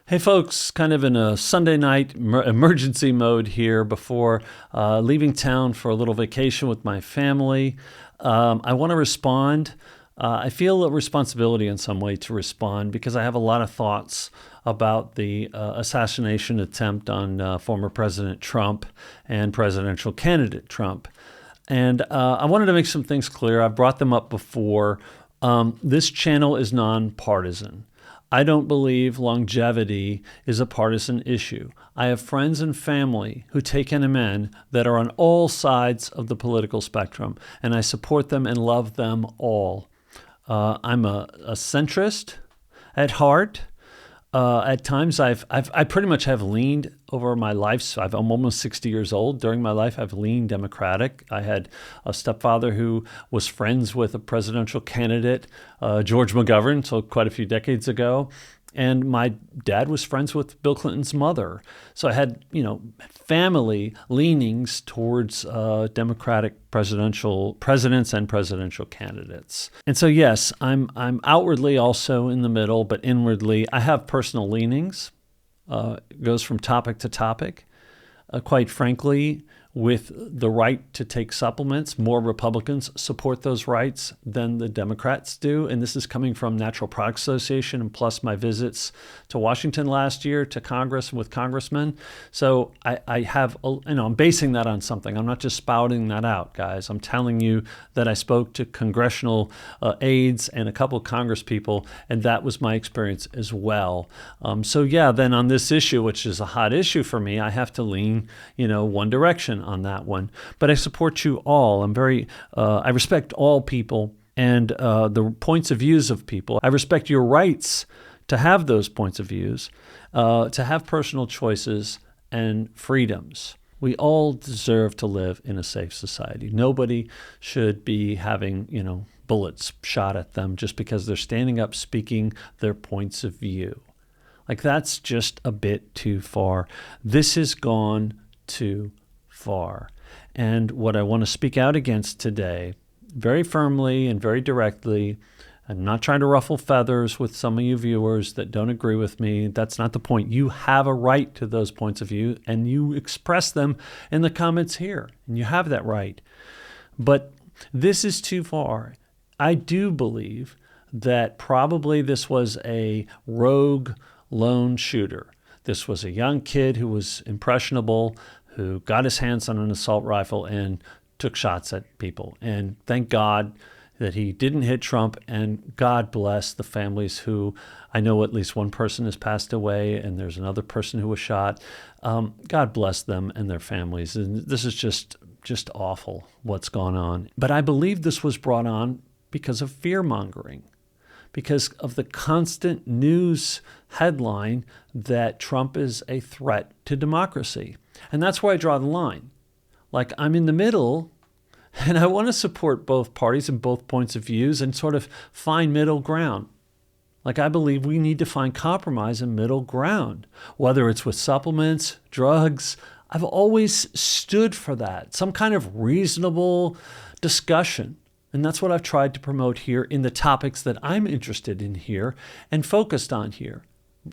Hey folks, kind of in a Sunday night emergency mode here before leaving town for a little vacation with my family. I want to respond. I feel a responsibility in some way to respond because I have a lot of thoughts about the assassination attempt on former President Trump and presidential candidate Trump. And I wanted to make some things clear. I've brought them up before. This channel is nonpartisan. I don't believe longevity is a partisan issue. I have friends and family who take NMN that are on all sides of the political spectrum, and I support them and love them all. I'm a centrist at heart. At times, I pretty much have leaned over my life. So I'm almost 60 years old. During my life, I've leaned Democratic. I had a stepfather who was friends with a presidential candidate, George McGovern, so quite a few decades ago. And my dad was friends with Bill Clinton's mother. So I had, family leanings towards Democratic presidents and presidential candidates. And so, yes, I'm outwardly also in the middle, but inwardly I have personal leanings. It goes from topic to topic. Quite frankly, with the right to take supplements, more Republicans support those rights than the Democrats do. And this is coming from Natural Products Association and plus my visits to Washington last year to Congress with congressmen. So I have, I'm basing that on something. I'm not just spouting that out, guys. I'm telling you that I spoke to congressional aides and a couple of Congress people, and that was my experience as well. Then on this issue, which is a hot issue for me, I have to lean, one direction on that one. But I support you all. I respect all people and the points of views of people. I respect your rights to have those points of views, to have personal choices and freedoms. We all deserve to live in a safe society. Nobody should be having, bullets shot at them just because they're standing up speaking their points of view. Like, that's just a bit too far. This has gone too far. And what I want to speak out against today, very firmly and very directly, I'm not trying to ruffle feathers with some of you viewers that don't agree with me. That's not the point. You have a right to those points of view, and you express them in the comments here, and you have that right. But this is too far. I do believe that probably this was a rogue lone shooter. This was a young kid who was impressionable, who got his hands on an assault rifle and took shots at people. And thank God that he didn't hit Trump, and God bless the families who, I know at least one person has passed away, and there's another person who was shot. God bless them and their families. And this is just awful what's gone on. But I believe this was brought on because of fear-mongering, because of the constant news headline that Trump is a threat to democracy. And that's where I draw the line. Like, I'm in the middle, and I want to support both parties and both points of views and sort of find middle ground. Like, I believe we need to find compromise and middle ground, whether it's with supplements, drugs. I've always stood for that, some kind of reasonable discussion. And that's what I've tried to promote here in the topics that I'm interested in here and focused on here.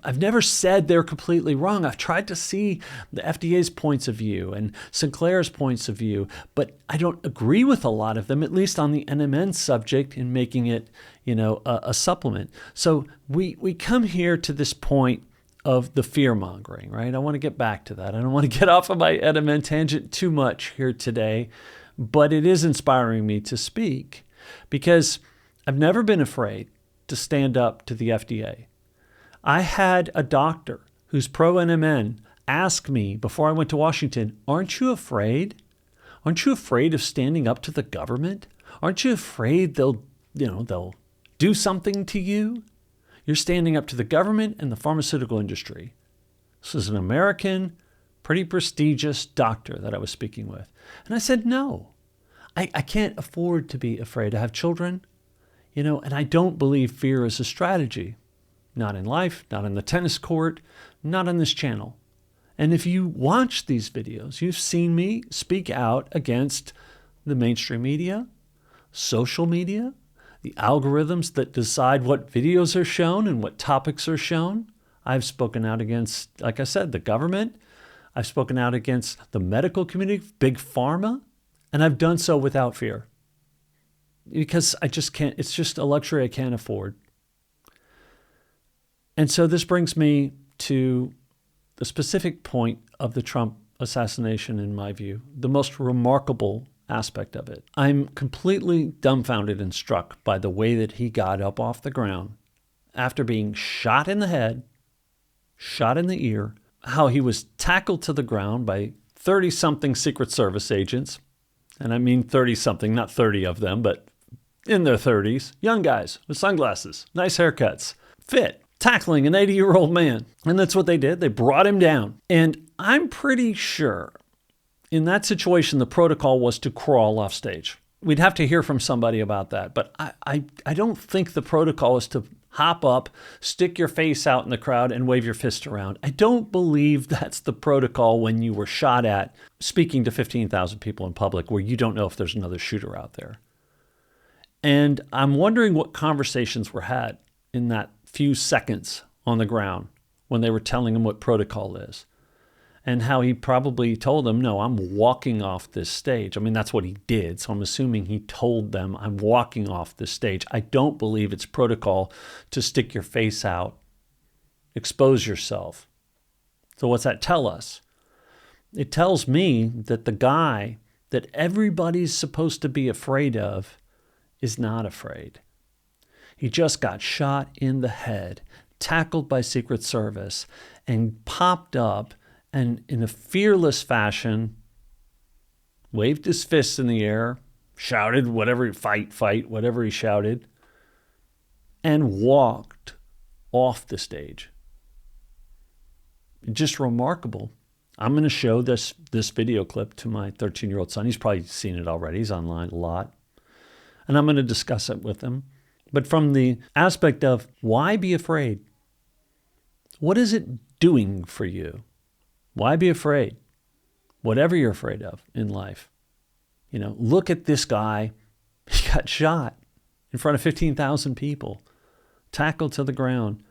I've never said they're completely wrong. I've tried to see the FDA's points of view and Sinclair's points of view, but I don't agree with a lot of them, at least on the NMN subject, in making it, a supplement. So we come here to this point of the fear-mongering, right? I want to get back to that. I don't want to get off of my NMN tangent too much here today, but it is inspiring me to speak because I've never been afraid to stand up to the FDA. I had a doctor who's pro-NMN ask me before I went to Washington, aren't you afraid? Aren't you afraid of standing up to the government? Aren't you afraid they'll do something to you? You're standing up to the government and the pharmaceutical industry. This is an American, pretty prestigious doctor that I was speaking with. And I said, no, I can't afford to be afraid. I have children, and I don't believe fear is a strategy. Not in life, not in the tennis court, not on this channel. And if you watch these videos, you've seen me speak out against the mainstream media, social media, the algorithms that decide what videos are shown and what topics are shown. I've spoken out against, like I said, the government. I've spoken out against the medical community, big pharma, and I've done so without fear because I just can't, it's just a luxury I can't afford. And so this brings me to the specific point of the Trump assassination, in my view, the most remarkable aspect of it. I'm completely dumbfounded and struck by the way that he got up off the ground after being shot in the head, shot in the ear, how he was tackled to the ground by 30-something Secret Service agents. And I mean 30-something, not 30 of them, but in their 30s, young guys with sunglasses, nice haircuts, fit, tackling an 80-year-old man. And that's what they did. They brought him down. And I'm pretty sure in that situation, the protocol was to crawl off stage. We'd have to hear from somebody about that. But I don't think the protocol is to hop up, stick your face out in the crowd, and wave your fist around. I don't believe that's the protocol when you were shot at speaking to 15,000 people in public where you don't know if there's another shooter out there. And I'm wondering what conversations were had in that few seconds on the ground when they were telling him what protocol is. And how he probably told them, no, I'm walking off this stage. I mean, that's what he did. So I'm assuming he told them, I'm walking off this stage. I don't believe it's protocol to stick your face out, expose yourself. So what's that tell us? It tells me that the guy that everybody's supposed to be afraid of is not afraid. He just got shot in the head, tackled by Secret Service, and popped up and in a fearless fashion, waved his fists in the air, shouted whatever, fight, whatever he shouted, and walked off the stage. Just remarkable. I'm going to show this video clip to my 13-year-old son. He's probably seen it already. He's online a lot. And I'm going to discuss it with him. But from the aspect of why be afraid? What is it doing for you? Why be afraid? Whatever you're afraid of in life. You know, look at this guy. He got shot in front of 15,000 people, tackled to the ground,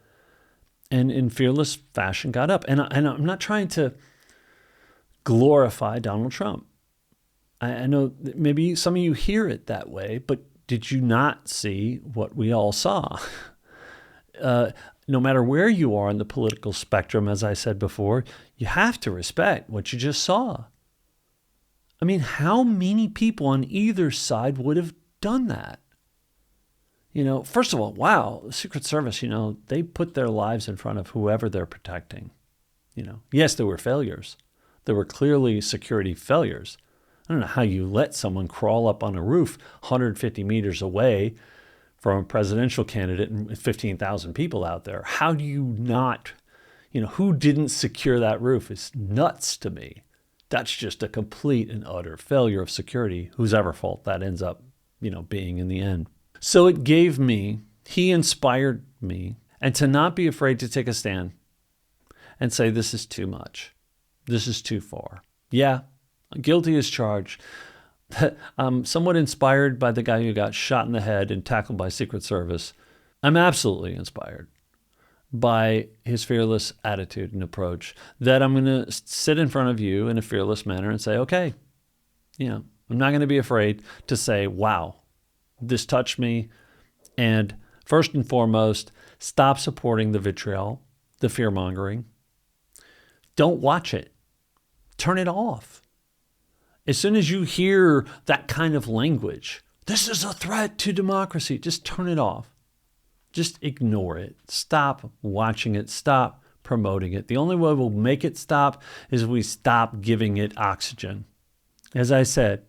and in fearless fashion got up. And I'm not trying to glorify Donald Trump. I know that maybe some of you hear it that way, but did you not see what we all saw? No matter where you are in the political spectrum, as I said before, you have to respect what you just saw. I mean, how many people on either side would have done that? You know, first of all, wow, the Secret Service, you know, they put their lives in front of whoever they're protecting. You know, yes, there were failures. There were clearly security failures. I don't know how you let someone crawl up on a roof 150 meters away from a presidential candidate and 15,000 people out there. How do you not, you know, who didn't secure that roof? It's nuts to me. That's just a complete and utter failure of security, whose ever fault that ends up, you know, being in the end. So it gave me, he inspired me, and to not be afraid to take a stand and say, this is too much. This is too far. Yeah, guilty as charged. I'm somewhat inspired by the guy who got shot in the head and tackled by Secret Service. I'm absolutely inspired by his fearless attitude and approach that I'm going to sit in front of you in a fearless manner and say, okay, you know, I'm not going to be afraid to say, wow, this touched me. And first and foremost, stop supporting the vitriol, the fear-mongering. Don't watch it. Turn it off. As soon as you hear that kind of language, this is a threat to democracy, just turn it off. Just ignore it. Stop watching it. Stop promoting it. The only way we'll make it stop is if we stop giving it oxygen. As I said,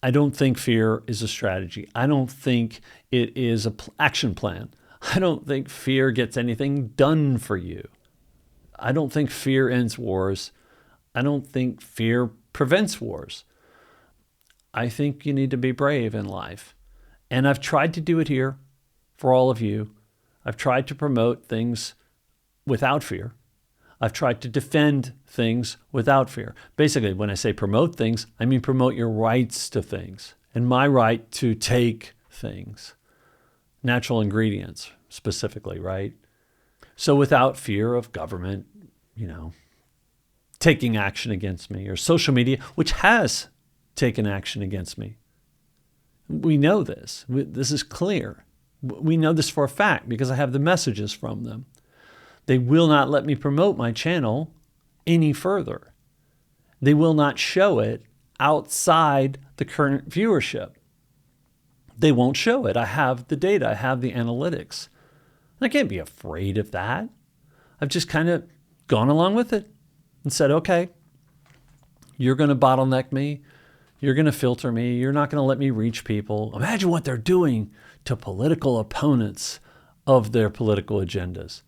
I don't think fear is a strategy. I don't think it is an action plan. I don't think fear gets anything done for you. I don't think fear ends wars. I don't think fear prevents wars. I think you need to be brave in life. And I've tried to do it here for all of you. I've tried to promote things without fear. I've tried to defend things without fear. Basically, when I say promote things, I mean promote your rights to things and my right to take things, natural ingredients specifically, right? So without fear of government, taking action against me, or social media, which has taken action against me. We know this. This is clear. We know this for a fact because I have the messages from them. They will not let me promote my channel any further. They will not show it outside the current viewership. They won't show it. I have the data. I have the analytics. I can't be afraid of that. I've just kind of gone along with it and said, okay, you're going to bottleneck me. You're going to filter me. You're not going to let me reach people. Imagine what they're doing to political opponents of their political agendas.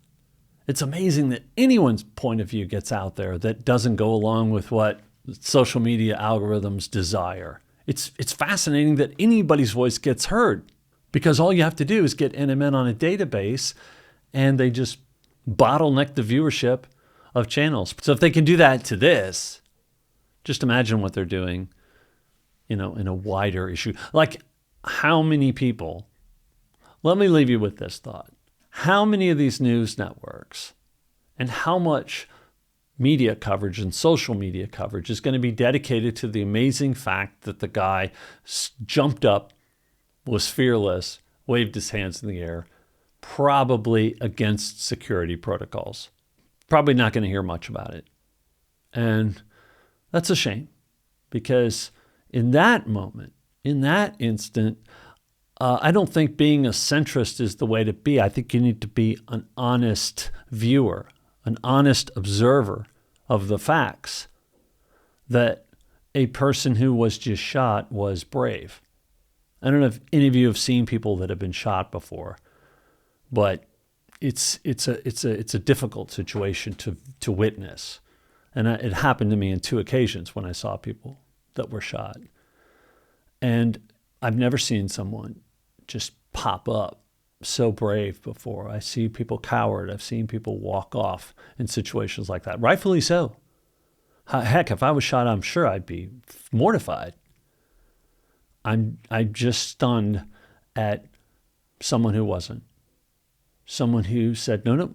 It's amazing that anyone's point of view gets out there that doesn't go along with what social media algorithms desire. It's fascinating that anybody's voice gets heard because all you have to do is get NMN on a database and they just bottleneck the viewership of channels. So if they can do that to this, just imagine what they're doing, in a wider issue. Like how many people, let me leave you with this thought. How many of these news networks and how much media coverage and social media coverage is going to be dedicated to the amazing fact that the guy jumped up, was fearless, waved his hands in the air, probably against security protocols. Probably not going to hear much about it. And that's a shame because in that moment, in that instant, I don't think being a centrist is the way to be. I think you need to be an honest viewer, an honest observer of the facts that a person who was just shot was brave. I don't know if any of you have seen people that have been shot before, but it's a difficult situation to witness. And it happened to me on 2 occasions when I saw people that were shot. And I've never seen someone just pop up so brave before. I see people coward. I've seen people walk off in situations like that. Rightfully so. Heck, if I was shot, I'm sure I'd be mortified. I'm just stunned at someone who wasn't. Someone who said, no,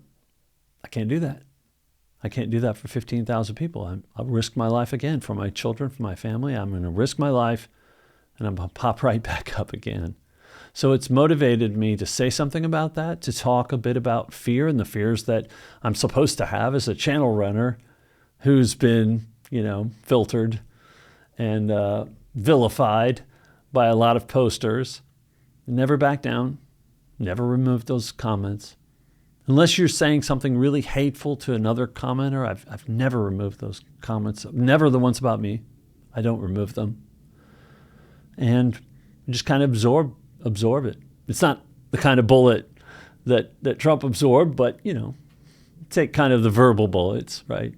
I can't do that. I can't do that for 15,000 people. I'll risk my life again for my children, for my family. I'm going to risk my life, and I'm going to pop right back up again. So it's motivated me to say something about that, to talk a bit about fear and the fears that I'm supposed to have as a channel runner who's been, filtered and vilified by a lot of posters. Never back down. Never remove those comments. Unless you're saying something really hateful to another commenter, I've never removed those comments. Never the ones about me. I don't remove them. And just kind of absorb it. It's not the kind of bullet that Trump absorbed, but, take kind of the verbal bullets, right?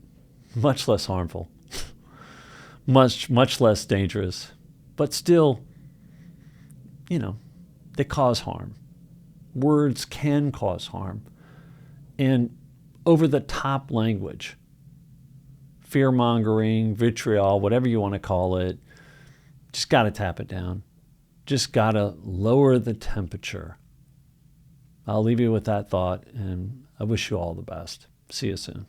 Much less harmful. much less dangerous. But still, they cause harm. Words can cause harm. And over-the-top language, fear-mongering, vitriol, whatever you want to call it, just got to tap it down. Just got to lower the temperature. I'll leave you with that thought, and I wish you all the best. See you soon.